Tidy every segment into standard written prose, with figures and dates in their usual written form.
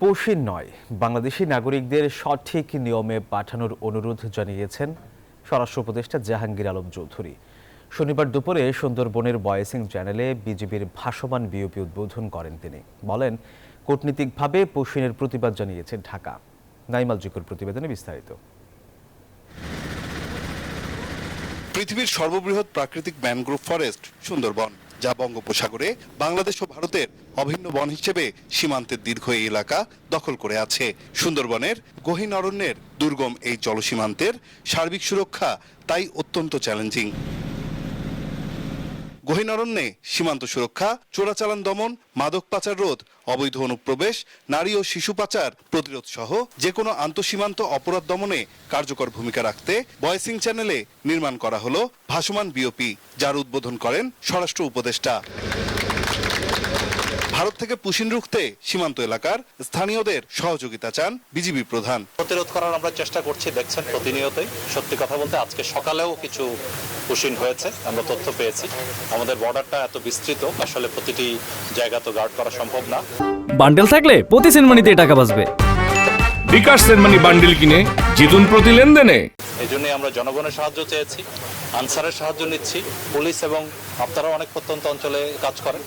পৌষিন নয়, বাংলাদেশি নাগরিকদের সঠিক নিয়মে পাঠানোর অনুরোধ জানিয়েছেন স্বরাষ্ট্র উপদেষ্টা জাহাঙ্গীর আলম চৌধুরী। শনিবার দুপুরে সুন্দরবনের বয়েসিং চ্যানেলে বিজিবির ভাসমান বিওপি উদ্বোধন করেন তিনি। বলেন, কূটনীতিকভাবে পৌষিনের প্রতিবাদ জানিয়েছে ঢাকা। নাইমাল জিকুর প্রতিবেদনে বিস্তারিত। পৃথিবীর সর্ববৃহৎ প্রাকৃতিক ম্যানগ্রোভ ফরেস্ট সুন্দরবন, যা বঙ্গোপসাগরে বাংলাদেশ ও ভারতের অভিন্ন বন হিসেবে সীমান্তের দীর্ঘ এই এলাকা দখল করে আছে। সুন্দরবনের গহীন অরণ্যের দুর্গম এই জলসীমান্তের সার্বিক সুরক্ষা তাই অত্যন্ত চ্যালেঞ্জিং। গহীন অরণ্যে সীমান্ত সুরক্ষা, চোরাচালান দমন, মাদক পাচার রোধ, অবৈধ অনুপ্রবেশ, নারী ও শিশু পাচার প্রতিরোধ সহ যে কোনো আন্তঃসীমান্ত অপরাধ দমনে কার্যকর ভূমিকা রাখতে বয়েসিং চ্যানেলে নির্মাণ করা হলো ভাসমান বিওপি, যার উদ্বোধন করেন স্বরাষ্ট্র উপদেষ্টা। ভারত থেকে পুশিন রুখতে সীমান্ত এলাকার স্থানীয়দের সহযোগিতা চান বিজিবি প্রধান। প্রতিরোধ করার আমরা চেষ্টা করছি, দেখছেন প্রতিনিয়তই। সত্যি কথা বলতে আজকে সকালেও কিছু পুশিন হয়েছে, আমরা তথ্য পেয়েছি। আমাদের বর্ডারটা এত বিস্তৃত, আসলে প্রতিটি জায়গা তো গার্ড করা সম্ভব না। বান্ডেল থাকলে প্রতি সেনমানিতে টাকা বাঁচবে। বিকাশ সেনমানি বান্ডেল কিনে জিতুন প্রতি লেনদেনে। এই জন্যই আমরা জনগণের সাহায্য চেয়েছি, আনসারের সাহায্য নিচ্ছি। পুলিশ এবং আপনারা অনেক প্রত্যন্ত অঞ্চলে কাজ করেন,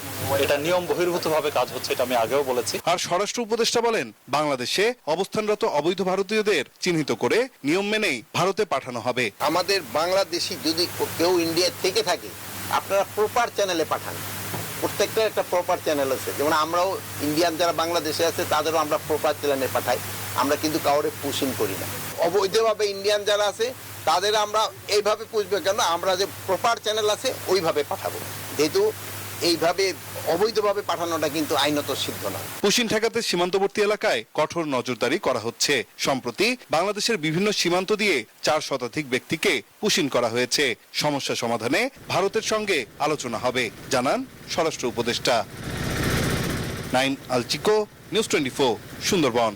এটা নিয়ম বহির্ভূতভাবে কাজ হচ্ছে, এটা আমি আগেও বলেছি। আর স্বরাষ্ট্র উপদেষ্টা বলেন, বাংলাদেশে অবস্থানরত অবৈধ ভারতীয়দের চিহ্নিত করে নিয়ম মেনেই ভারতে পাঠানো হবে। আমাদের বাংলাদেশি যদি কেউ ইন্ডিয়া থেকে থাকে, আপনারা প্রপার চ্যানেলে পাঠান। প্রত্যেকটা একটা প্রপার চ্যানেল আছে, যেমন আমরাও ইন্ডিয়ান যারা বাংলাদেশে আছে তাদেরও আমরা প্রপার চ্যানেলে পাঠাই। আমরা কিন্তু কাউরে পুশিং করি না। অবৈধভাবে ইন্ডিয়ান যারা আছে তাদের আমরা এইভাবে পুষবো কেন, আমরা যে প্রপার চ্যানেল আছে ওইভাবে পাঠাবো। যেহেতু এইভাবে অবৈধভাবে পাঠানোটা কিন্তু আইনত সিদ্ধ নয়। পুশিন ঠেকাতে সীমান্তবর্তী এলাকায় কঠোর নজরদারি করা হচ্ছে। সম্প্রতি বাংলাদেশের বিভিন্ন সীমান্ত দিয়ে 4 শতাধিক ব্যক্তিকে পুশিন করা হয়েছে। সমস্যা সমাধানে ভারতের সঙ্গে আলোচনা হবে, জানান স্বরাষ্ট্র উপদেষ্টা। নাইম আল চিকো, নিউজ 24, সুন্দরবন।